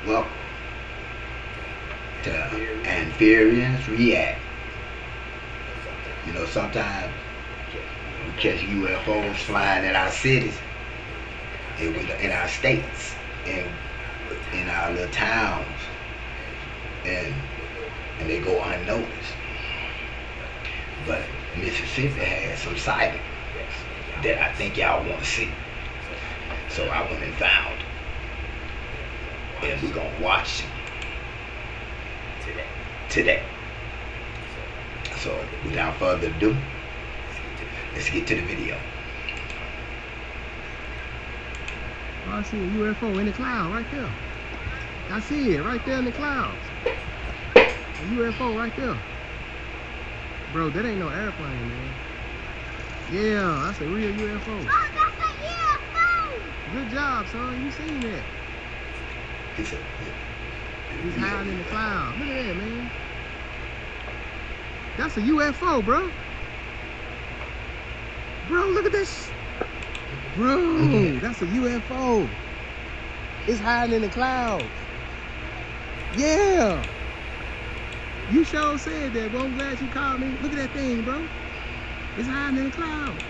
Welcome to Amphibians React. You know, sometimes we catch UFOs flying in our cities, in our states, in our little towns, and they go unnoticed. But Mississippi has some sightings that I think y'all want to see. So I went and found them. And we're going to watch them today. So without further ado, let's get to the video. Oh, I see a UFO in the cloud right there. I see it right there in the clouds. A UFO right there. Bro, that ain't no airplane, man. Yeah, that's a real UFO. Oh, that's a UFO! Good job, son. You seen that. He's hiding in the clouds. Look at that, man. That's a UFO, bro. Bro, look at this. Bro, that's a UFO. It's hiding in the clouds. Yeah. You sure said that, bro. I'm glad you called me. Look at that thing, bro. It's hiding in the clouds.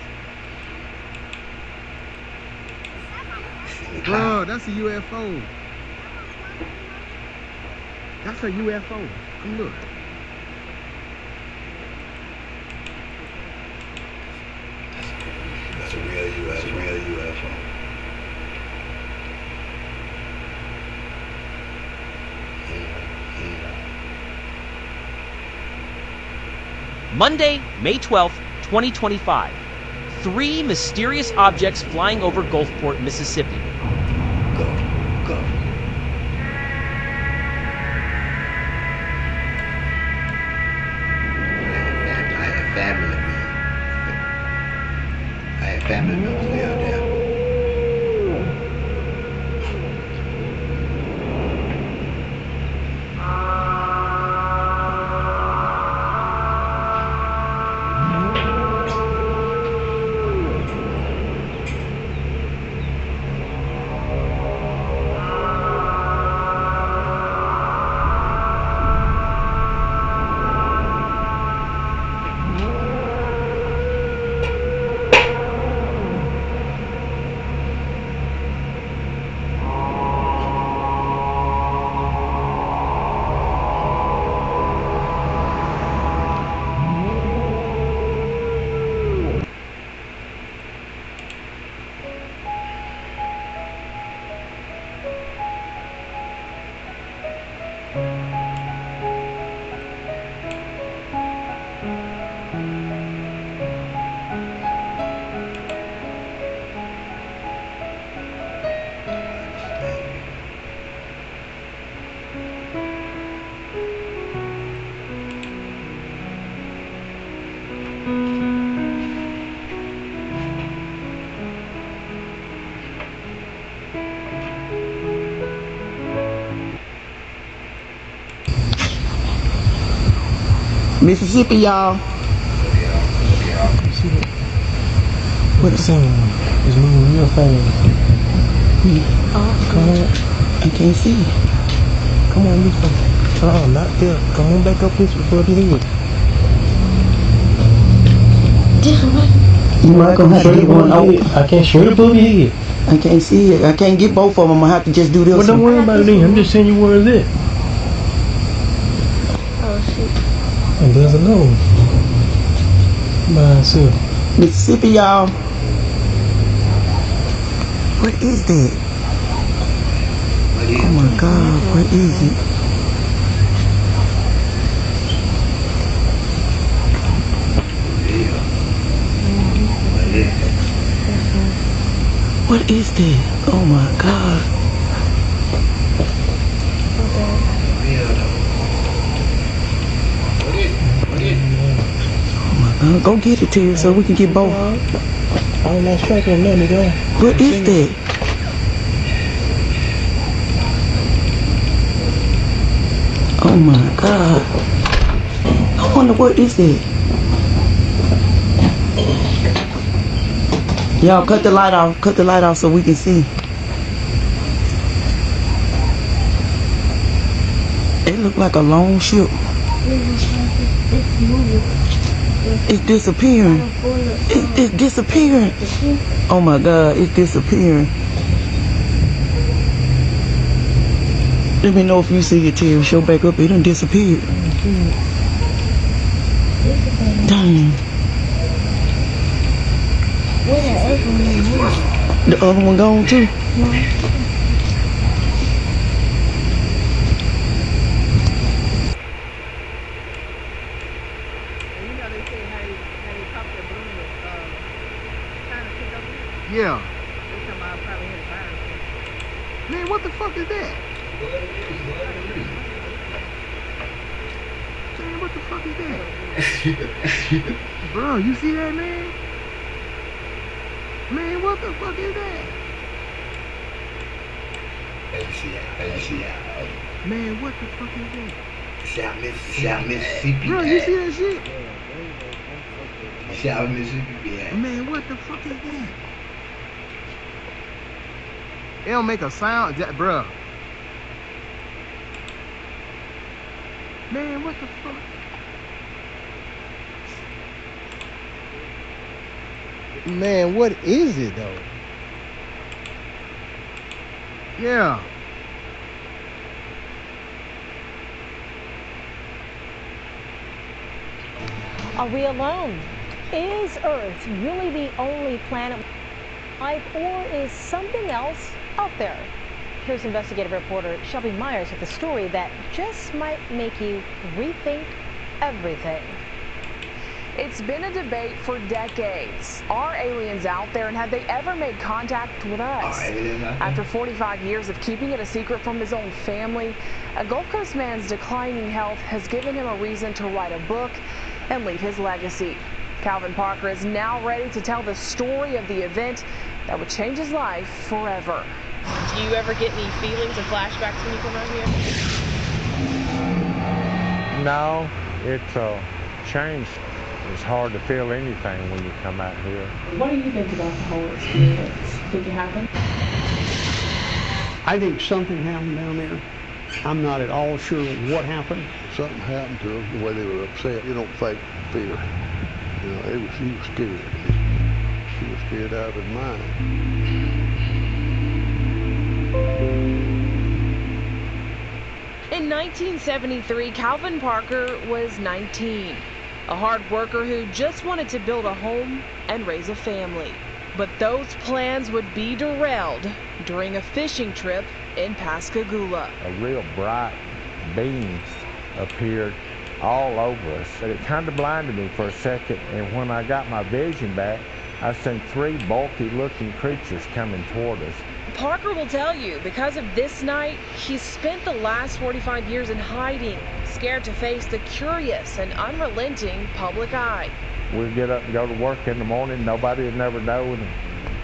Bro, that's a UFO. That's a UFO. Come look. That's a real UFO. Monday, May 12th, 2025. 3 mysterious objects flying over Gulfport, Mississippi. Go. I had family members live there. Mississippi, y'all. What the sound? It's moving real fast. Come on. I can't see. Come on, Lisa. Oh, not there. Come on back up this above your head. You might gonna have to get one out. I can't straight above your head. I can't see it. I can't get both of them. I'm gonna have to just do this. Well, don't worry about it then. I'm just saying you where is it. Oh, shit. And there's another one. By itself. Mississippi, y'all. What is that? Oh my God, what is it? What is that? Oh my God. Oh my God, go get it to you so we can get both. I'm not striking nothing, go. What is that? Oh my God. I wonder what is that? Y'all cut the light off so we can see. It looked like a long ship. It's moving. It's disappearing. It's disappearing. Oh my God, it's disappearing. Let me know if you see it, Terry. Show back up. It done disappeared. Dang. Where the other one? The other one gone too? Yeah. Man, what the fuck is that? Man, what the fuck is that? Bro, you see that, man? Man, what the fuck is that? Man, what the fuck is that? South Mississippi. Bro, you see that shit? South Mississippi, yeah. Man, what the fuck is that? It don't make a sound, bruh. Man, what the fuck? Man, what is it though? Yeah. Are we alone? Is Earth really the only planet with life, or is something else out there? Here's investigative reporter Shelby Myers with a story that just might make you rethink everything. It's been a debate for decades. Are aliens out there, and have they ever made contact with us? After 45 years of keeping it a secret from his own family, a Gulf Coast man's declining health has given him a reason to write a book and leave his legacy. Calvin Parker is now ready to tell the story of the event that would change his life forever. Do you ever get any feelings or flashbacks when you come out here? No, it's changed. It's hard to feel anything when you come out here. What do you think about the whole experience? Think it happened? I think something happened down there. I'm not at all sure what happened. Something happened to them, the way they were upset. You don't fake fear. You know, he was scared. He was scared out of his mind. In 1973, Calvin Parker was 19, a hard worker who just wanted to build a home and raise a family. But those plans would be derailed during a fishing trip in Pascagoula. A real bright beam appeared all over us, but it kind of blinded me for a second, and when I got my vision back, I seen three bulky looking creatures coming toward us. Parker will tell you, because of this night, he's spent the last 45 years in hiding, scared to face the curious and unrelenting public eye. We'd get up and go to work in the morning, nobody would never know, and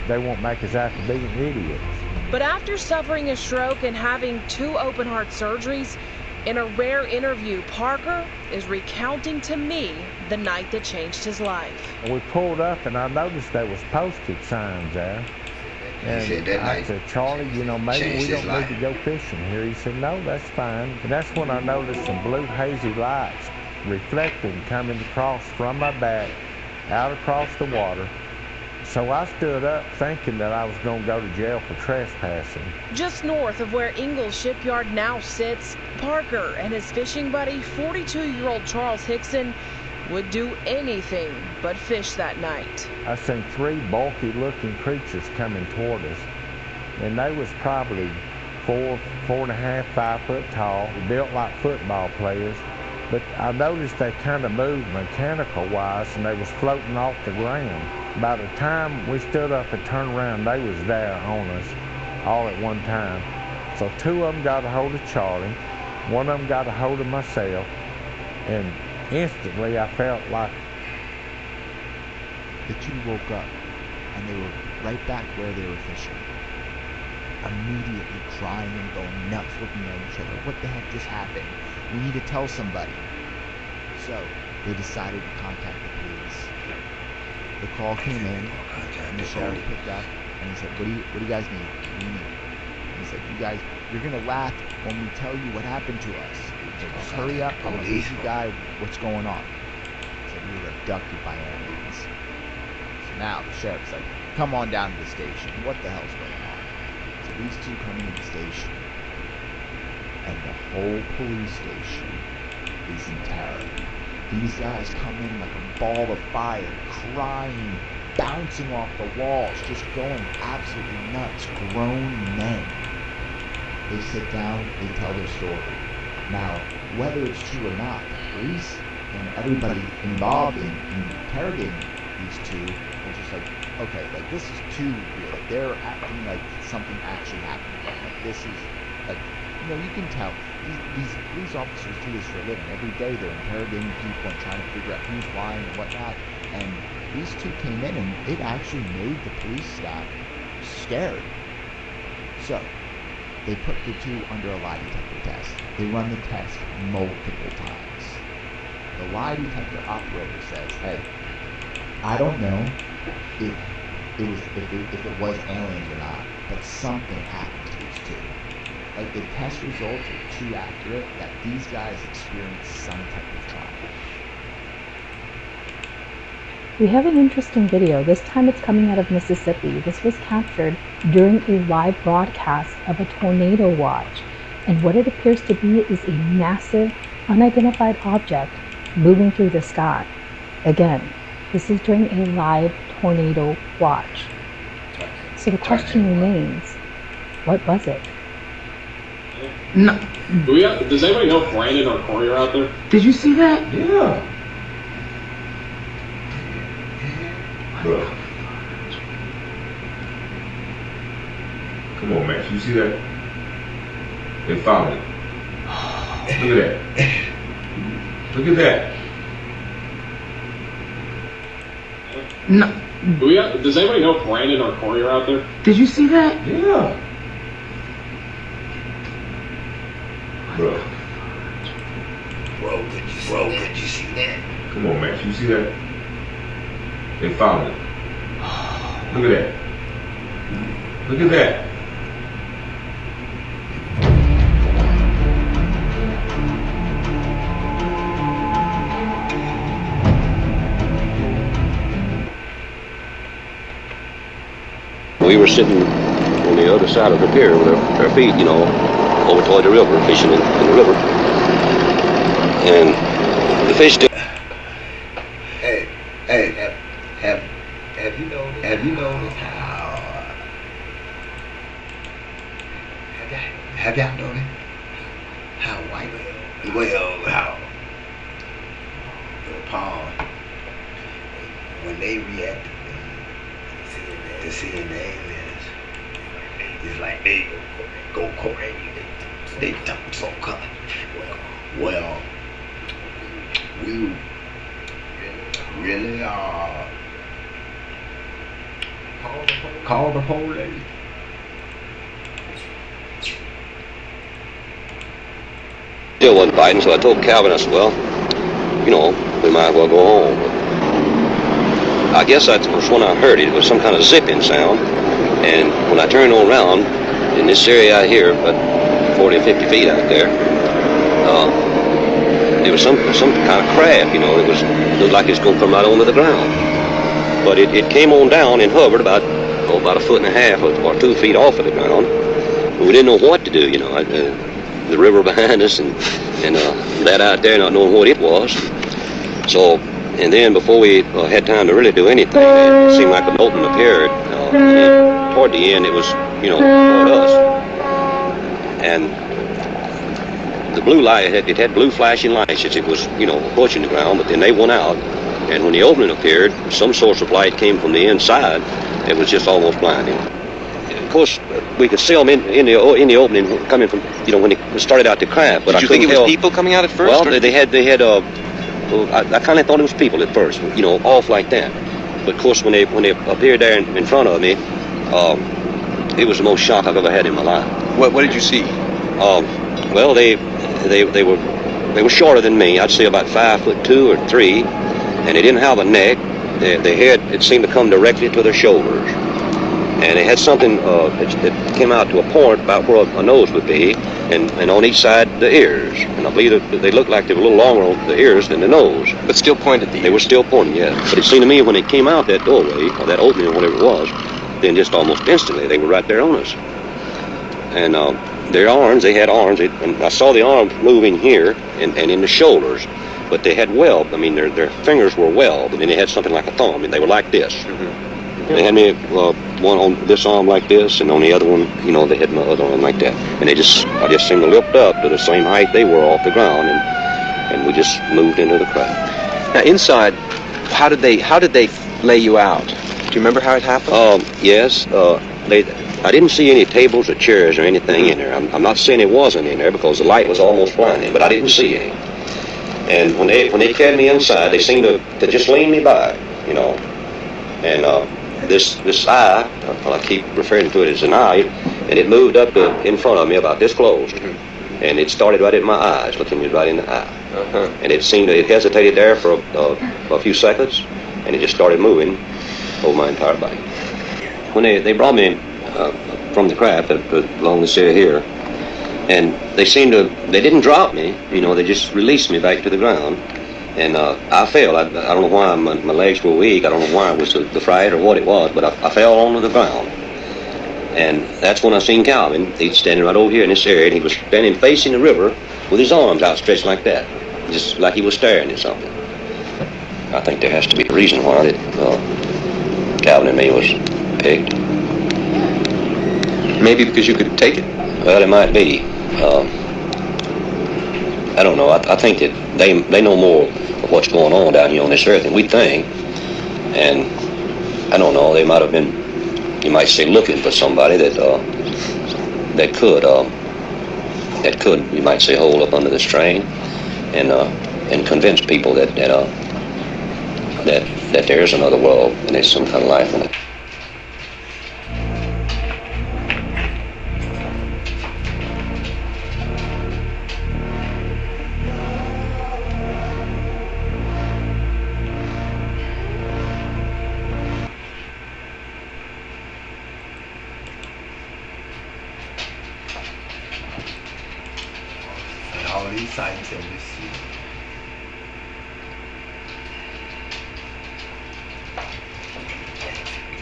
they won't make us out to be idiots. But after suffering a stroke and having 2 open heart surgeries, in a rare interview, Parker is recounting to me the night that changed his life. We pulled up and I noticed there was postage signs there. And I said, Charlie, you know, maybe we don't need to go fishing here. He said, no, that's fine. And that's when I noticed some blue hazy lights reflecting coming across from my back, out across the water. So I stood up thinking that I was going to go to jail for trespassing. Just north of where Ingalls Shipyard now sits, Parker and his fishing buddy, 42-year-old Charles Hickson, would do anything but fish that night. I seen 3 bulky looking creatures coming toward us, and they was probably 4.5, 5 foot tall, built like football players. But I noticed they kind of moved mechanical-wise, and they was floating off the ground. By the time we stood up and turned around, they was there on us all at one time. So 2 of them got a hold of Charlie, 1 of them got a hold of myself, and instantly I felt like the 2 woke up, and they were right back where they were fishing, immediately crying and going nuts, looking at each other. What the heck just happened? We need to tell somebody. So they decided to contact the police. The call came in, and the sheriff picked up, and he said, what do you guys need? What do you need? And he said, you guys You're gonna laugh when we tell you what happened to us. So just hurry up. I'm gonna leave you guy what's going on. So we were abducted by aliens. So now the sheriff's like, come on down to the station. What the hell's going on? So these two come into the station, and the whole police station is in terror. These guys come in like a ball of fire, crying, bouncing off the walls, just going absolutely nuts. Grown men. They sit down, they tell their story. Now, whether it's true or not, the police and everybody involved in interrogating these two are just like, okay, like this is too real. Like they're acting like something actually happened. Like this is, like, you know, you can tell. These police officers do this for a living. Every day they're interrogating people and trying to figure out who's lying and whatnot. And these two came in and it actually made the police staff scared. So, they put the two under a lie detector test. They run the test multiple times. The lie detector operator says, hey, I don't know if it was aliens or not, but something happened to these two. Like, the test results are too accurate that these guys experienced some type of trauma. We have an interesting video. This time it's coming out of Mississippi. This was captured during a live broadcast of a tornado watch. And what it appears to be is a massive, unidentified object moving through the sky. Again, this is during a live tornado watch. So the question remains, what was it? No. Does anybody know if Brandon or Corey are out there? Did you see that? Yeah. Bro. Come on, Max. You see that? They found it. Look at that. Look at that. No. Does anybody know if Brandon or Corey are out there? Did you see that? Yeah. Bro. Could you see that? Come on, Max. You see that? They found it. Look at that. Look at that. We were sitting on the other side of the pier with our feet, you know, over toward the river, fishing in the river. And the fish did. Hey, have you noticed how? Have y'all noticed how white? Well, how the palm when they react to seeing the aliens, it's like they go crazy. They jump so cut. Well, we really call the police. Still wasn't biting, so I told Calvin, I said, well, you know, we might as well go home. I guess that was when I heard it. It was some kind of zipping sound. And when I turned around, in this area out here, about 40 or 50 feet out there, there was some kind of crab, you know. It looked like it was going to come right onto the ground. But it came on down and hovered about a foot and a half or 2 feet off of the ground. But we didn't know what to do, you know. The river behind us and that out there not knowing what it was. So, and then before we had time to really do anything, it seemed like an opening appeared. And toward the end, it was, you know, toward us. And the blue light, it had blue flashing lights as it was, you know, approaching the ground, but then they went out. And when the opening appeared, some source of light came from the inside. It was just almost blinding. Of course, we could see them in the opening coming from, you know, when it started out to crab. But did you think it was people coming out at first? Well, they had. I kind of thought it was people at first, you know, off like that. But of course, when they appeared there in front of me, it was the most shock I've ever had in my life. What did you see? Well, they were shorter than me. I'd say about 5'2" or 3", and they didn't have a neck. Their head, it seemed to come directly to their shoulders, and it had something that came out to a point about where a nose would be, and on each side the ears. And I believe that they looked like they were a little longer on the ears than the nose. But still pointed the ears. They were still pointing, yeah. But it seemed to me when they came out that doorway, or that opening or whatever it was, then just almost instantly they were right there on us. And their arms, they had arms, and I saw the arms moving here and in the shoulders, but they had weld. I mean, their fingers were weld, and then they had something like a thumb, and they were like this. Mm-hmm. They had me one on this arm like this, and on the other one, you know, they had my other arm like that. And I just seemed to lift up to the same height they were off the ground, and we just moved into the crowd. Now inside, how did they lay you out? Do you remember how it happened? Yes. I didn't see any tables or chairs or anything in there. I'm not saying it wasn't in there because the light was almost blinding, but I didn't see any. And when they carried me inside, they seemed to just lean me by, you know. And this eye, I keep referring to it as an eye, and it moved up in front of me about this close. Mm-hmm. And it started right at my eyes, looking me right in the eye. Uh-huh. And it hesitated there for a few seconds, and it just started moving over my entire body. When they brought me from the craft along this area here, and they didn't drop me, you know, they just released me back to the ground. And I fell. I don't know why my legs were weak. I don't know why it was the fright or what it was, but I fell onto the ground. And that's when I seen Calvin. He's standing right over here in this area, and he was standing facing the river with his arms outstretched like that, just like he was staring at something. I think there has to be a reason why that Calvin and me was picked. Maybe because you could take it. Well, it might be. I don't know. I think that they know more of what's going on down here on this earth than we think. And I don't know. They might have been, you might say, looking for somebody that could, you might say, hold up under the strain and convince people that there is another world and there's some kind of life in it. All these sites that we see.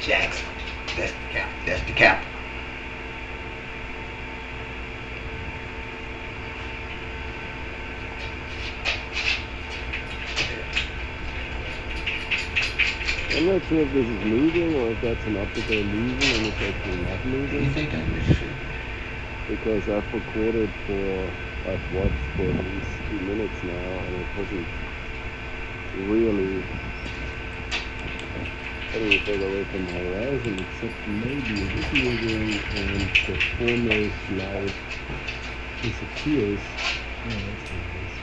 Jackson, that's the capital. I'm not sure if this is moving or if that's an optical illusion and it's actually not moving. You think that is true? Because I've recorded I've watched for at least 2 minutes now, and it wasn't really getting further away from the horizon, except maybe it is moving and the foremost light disappears. Oh, that's nice.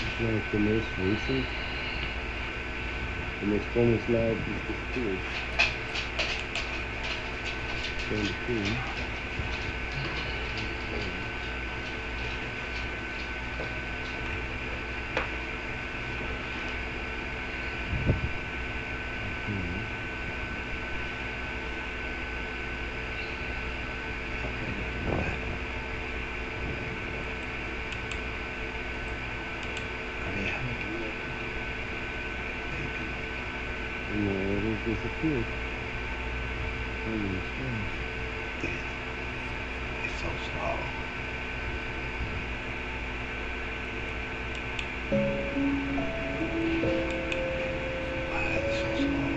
It's like the most recent. The most foremost light is disappeared. Turn the key. No, it has disappeared. It's so small. Why is it so small?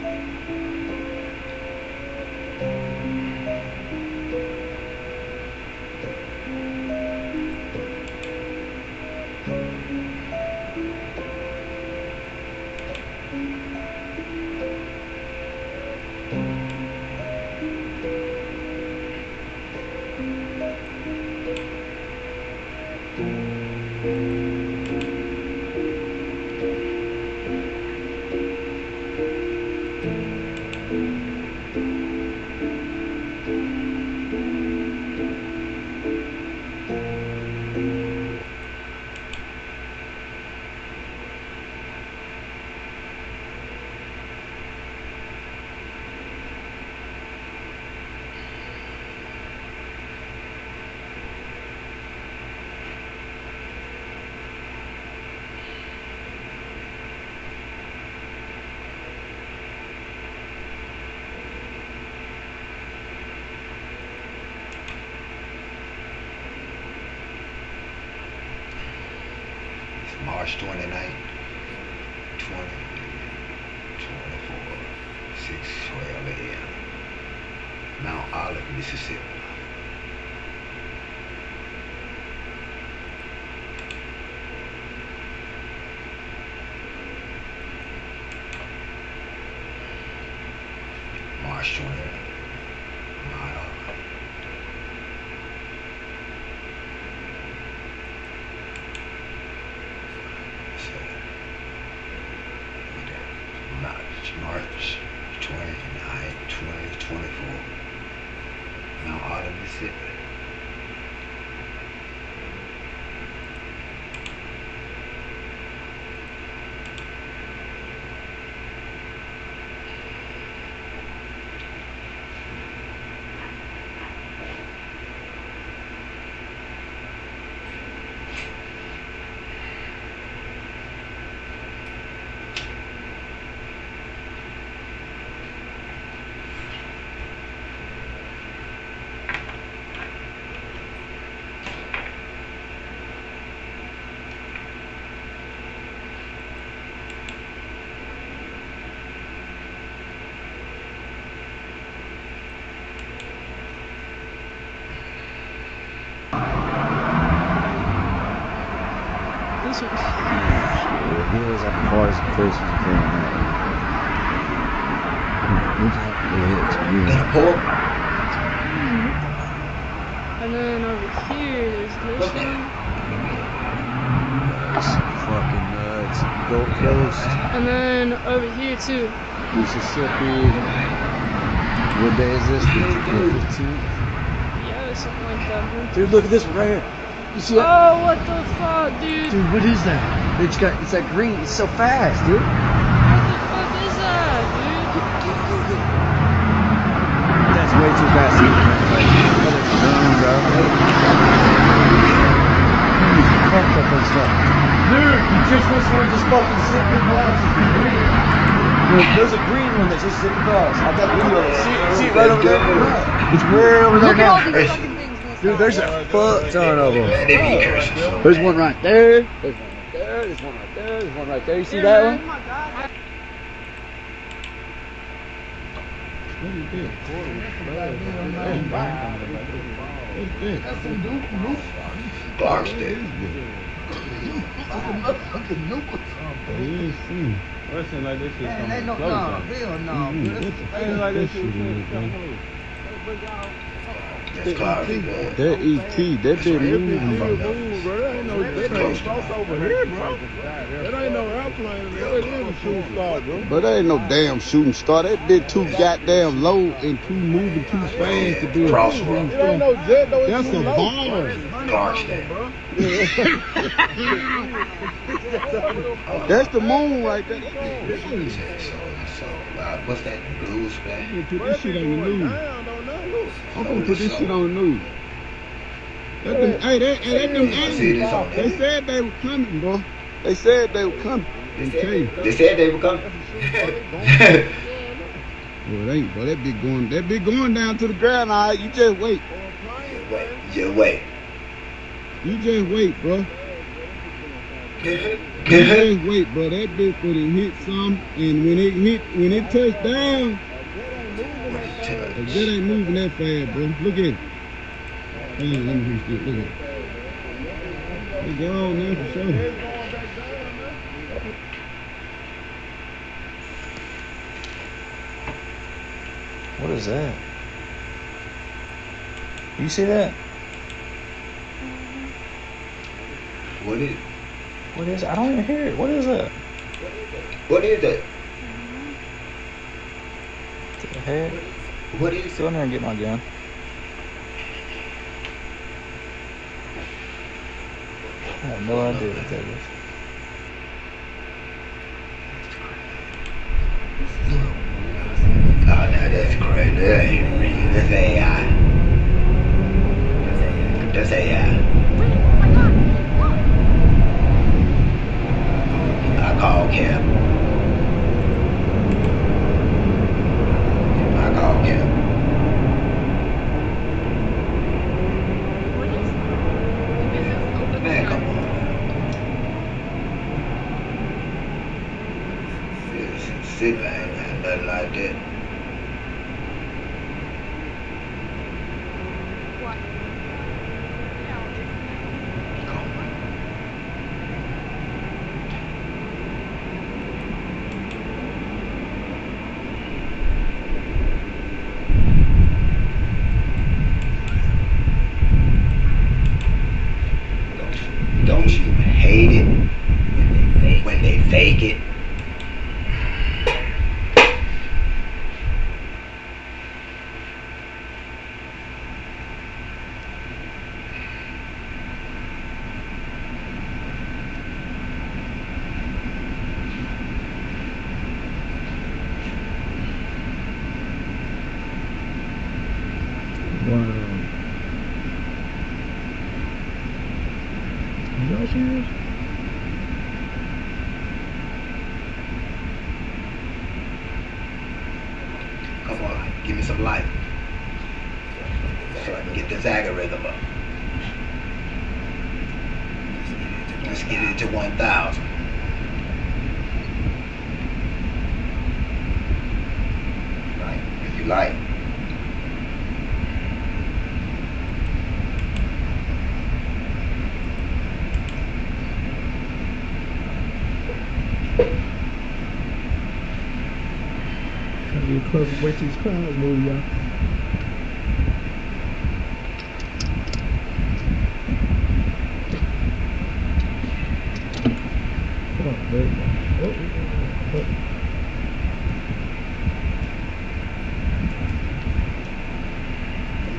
March 29th, 2024, 6:12 a.m. Mount Olive, Mississippi. March 20th. Mount Olive. March 29, 2024. Mount Olive, Mississippi. This one's huge. The hills are far as close as you can. And then over here, there's this one. That's fucking nuts. Gold Coast. And then over here too. Mississippi. What day is this? The 15th? Yeah, something like that. Dude, look at this one right here. You see that? Oh, what the fuck, dude? Dude, what is that? It's that green. It's so fast, dude. What the fuck is that, dude? That's way too fast. Like, dude, you just this one just fucking sitting across. Dude, there's a green one that's just sitting across. I've got a video of it. See it right over there? It's way over there now. Dude, there's a fuck ton of them. There's one right there. There's one right there. There's one right there. There's one right there. You see that one? Barksdale. Listen, like this shit Man, ain't no, hell no. Ain't like this shit. That's cloudy, man. That ET, that been moving. Bro. That ain't no cross over here, bro. That ain't no airplane. That ain't a shooting star, bro. But that ain't no damn shooting star. That bit too goddamn low and too moving too fast to do a shooting It ain't no jet, though. That's a ball. Barksdale. That's the moon right there. So, what's that blues, man? I'm gonna put this shit on the news. I'm gonna put this shit on the news. That them, hey, that them aliens. They said they were coming, bro. They said they were coming. They said they were coming. Well, it ain't, bro. That big going down to the ground. All right, you just wait. Just wait. You just wait, bro. You just wait, bro. That bitch would have hit some, and when it touched down, that ain't moving that fast, bro. Look at it. Let me look at it. It's gone now for sure. What is that? You see that? What is it? What is it? I don't even hear it. What is that? What is that? What the heck? What is it? Go in there and get my gun. I have no idea what that is. Oh, now that's crazy. That ain't real. That's AI. That's AI. I call Cap. Man, come on. Mississippi ain't nothing like that. Don't you hate it when they fake it? Wow. Is y'all serious? Come on, give me some light so I can get this algorithm up. Let's get it to 1,000. If you like. Trying to get close to wait till these clouds move, y'all. Come on, there you go. Oh.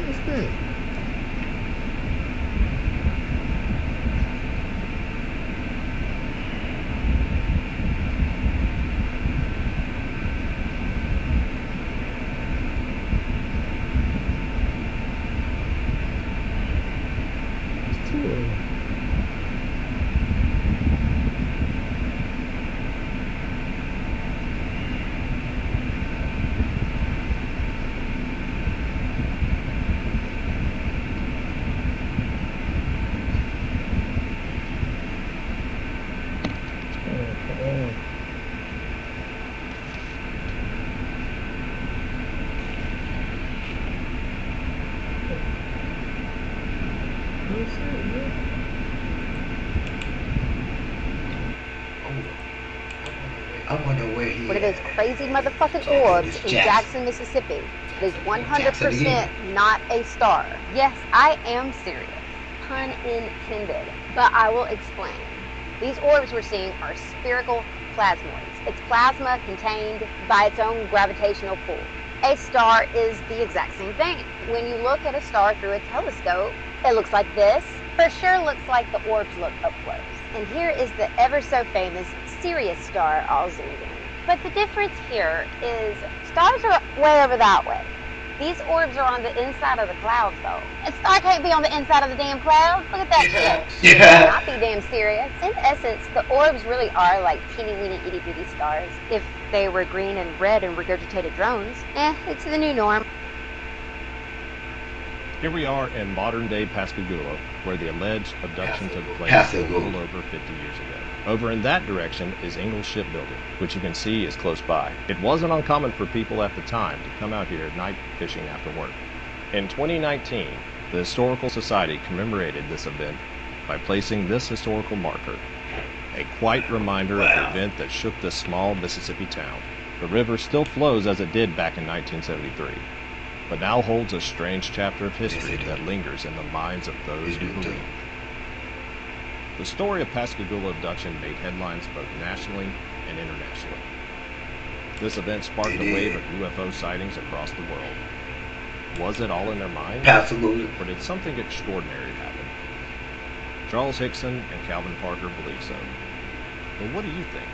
What's that? It's too early. I wonder where he One of those crazy motherfucking orbs in Jackson, Mississippi. It is 100% not a star. Yes, I am serious. Pun intended. But I will explain. These orbs we're seeing are spherical plasmoids. It's plasma contained by its own gravitational pull. A star is the exact same thing. When you look at a star through a telescope, it looks like this. For sure looks like the orbs look up close. And here is the ever so famous Sirius star all zoomed in. But the difference here is stars are way over that way. These orbs are on the inside of the clouds though. A star can't be on the inside of the damn clouds. Look at that shit. Not be damn serious. In essence, the orbs really are like teeny weeny itty bitty stars. If they were green and red and regurgitated drones, it's the new norm. Here we are in modern-day Pascagoula, where the alleged abduction took place a little over 50 years ago. Over in that direction is Ingalls Shipbuilding, which you can see is close by. It wasn't uncommon for people at the time to come out here at night fishing after work. In 2019, the Historical Society commemorated this event by placing this historical marker, a quiet reminder of the event that shook this small Mississippi town. The river still flows as it did back in 1973. But now holds a strange chapter of history that lingers in the minds of those who believe. The story of Pascagoula abduction made headlines both nationally and internationally. This event sparked a wave of UFO sightings across the world. Was it all in their minds? Pascagoula. Or did something extraordinary happen? Charles Hickson and Calvin Parker believe so. But what do you think?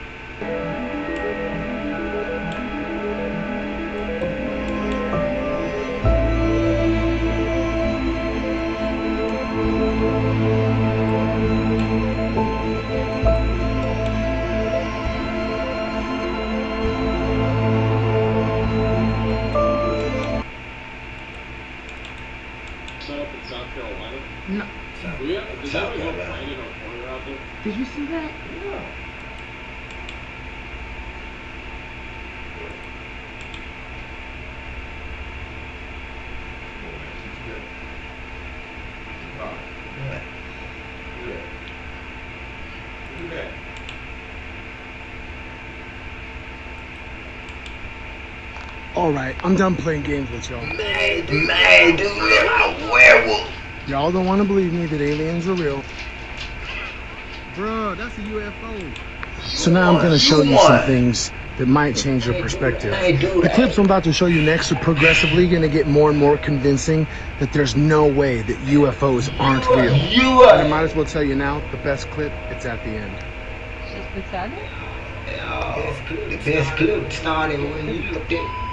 No. South Carolina. Did you see that? Yeah. All right, I'm done playing games with y'all. Man, dude, a werewolf. Y'all don't want to believe me that aliens are real. Bro, that's a UFO. So now I'm going to show you some things that might change your perspective. The clips I'm about to show you next are progressively going to get more and more convincing that there's no way that UFOs aren't real. And I might as well tell you now, the best clip, it's at the end. The best clip started when you looked at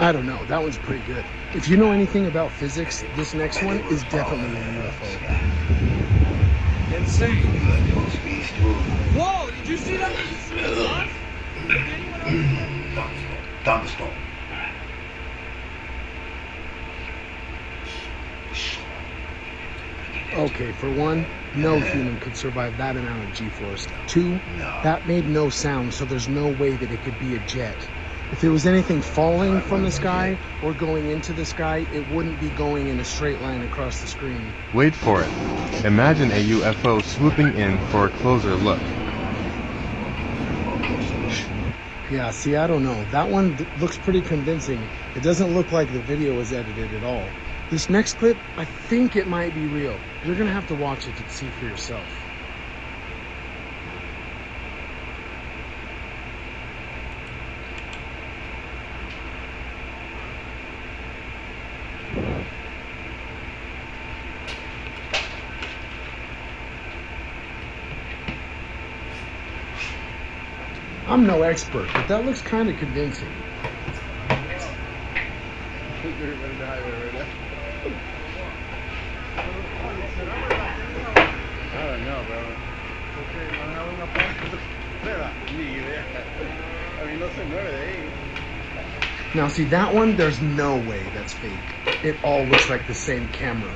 I don't know, that one's pretty good. If you know anything about physics, this next one is definitely a UFO. Insane. Whoa, did you see that? Thunderstorm. Okay, for one, no human could survive that amount of G-force. Two, that made no sound, so there's no way that it could be a jet. If there was anything falling from the sky or going into the sky, it wouldn't be going in a straight line across the screen. Wait for it. Imagine a UFO swooping in for a closer look. Yeah, see, I don't know. That one looks pretty convincing. It doesn't look like the video was edited at all. This next clip, I think it might be real. You're gonna have to watch it to see for yourself. I'm no expert, but that looks kind of convincing. I don't know, bro. Now see, that one, there's no way that's fake. It all looks like the same camera.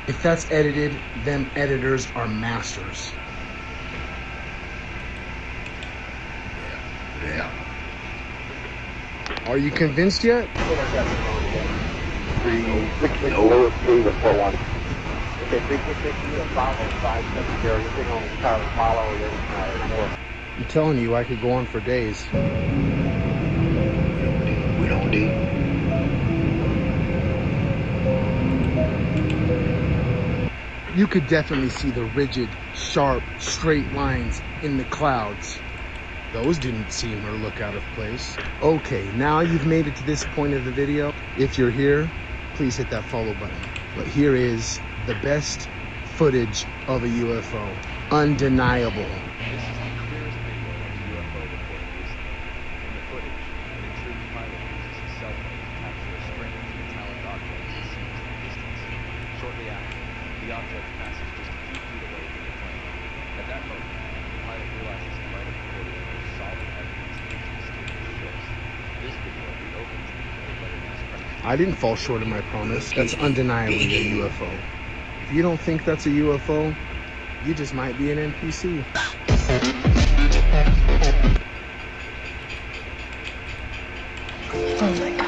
If that's edited, them editors are masters. Yeah. Are you convinced yet? I'm telling you, I could go on for days. We don't do. You could definitely see the rigid, sharp, straight lines in the clouds. Those didn't seem or look out of place. Okay, now you've made it to this point of the video. If you're here, please hit that follow button. But here is the best footage of a UFO. Undeniable. I didn't fall short of my promise. That's undeniably a UFO. If you don't think that's a UFO, you just might be an NPC. Oh my God.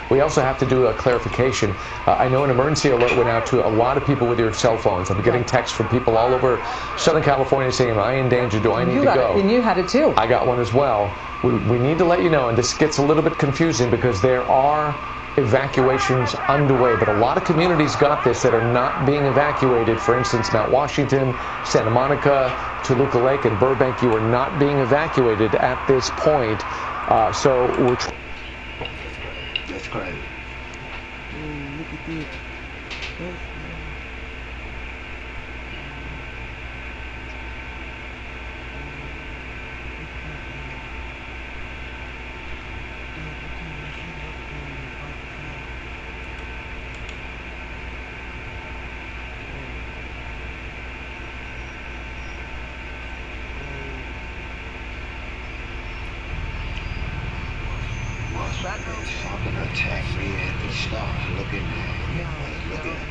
We also have to do a clarification. I know an emergency alert went out to a lot of people with your cell phones. I'm getting texts from people all over Southern California saying, am I in danger? Do I need to go? And you had it too. I got one as well. We need to let you know, and this gets a little bit confusing because there are evacuations underway, but a lot of communities got this that are not being evacuated. For instance, Mount Washington, Santa Monica, Toluca Lake, and Burbank, you are not being evacuated at this point. So we're That's crazy. Look at this. Something attacked me at the start. Look at that. Look at that.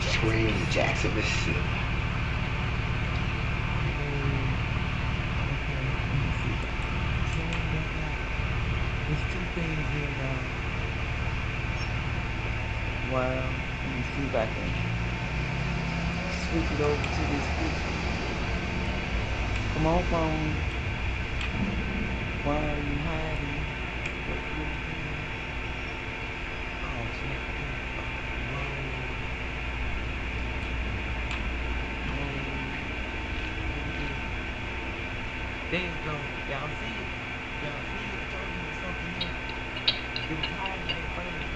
Scream, Jackson, Mississippi. There's two things here, dog. Wow. Let me see if I can switch it over to this picture. Come on, phone. Why are you hiding? What you doing? Oh, shit. There you go. Y'all see it? Y'all see it? I told you there was something here. It was hiding there first.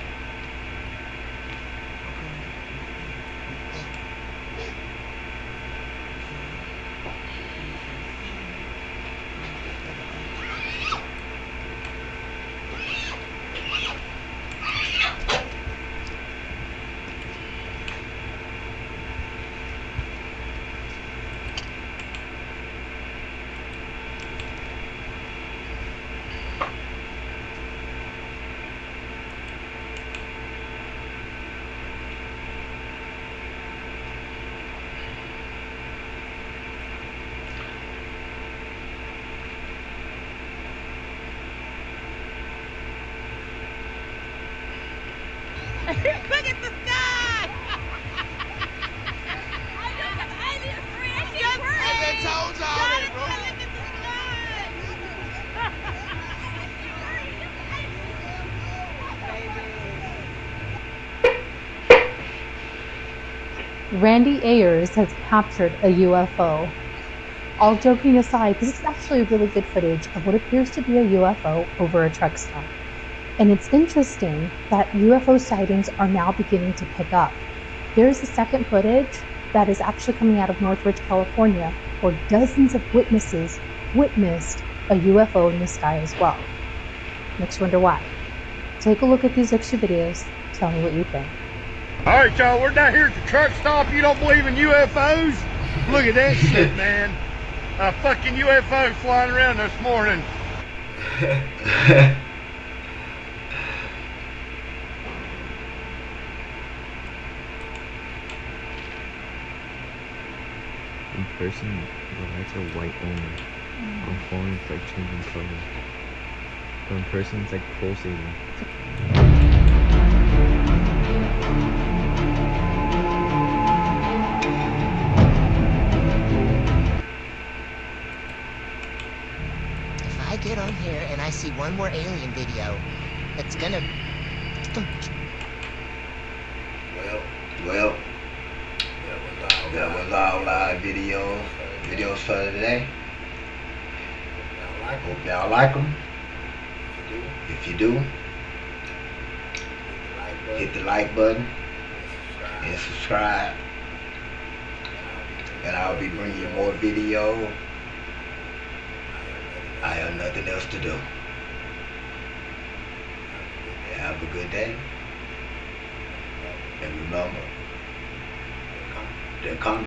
Look at the sky! I told y'all that, bro. Look at the sky! Randy Ayers has captured a UFO. All joking aside, this is actually really good footage of what appears to be a UFO over a truck stop. And it's interesting that UFO sightings are now beginning to pick up. There's the second footage that is actually coming out of Northridge, California, where dozens of witnesses witnessed a UFO in the sky as well. Makes you wonder why. Take a look at these extra videos. Tell me what you think. All right, y'all, we're down here at the truck stop. You don't believe in UFOs? Look at that shit, man. A fucking UFO flying around this morning. In person, the lights are white only. On phone, it's like changing color. But in person, it's like pulsating. If I get on here and I see one more alien video, it's gonna... Well, that was all our videos for today. Hope y'all like them. If you do, hit the like button and subscribe. And I'll be bringing you more video. I have nothing else to do. Have a good day. And remember, the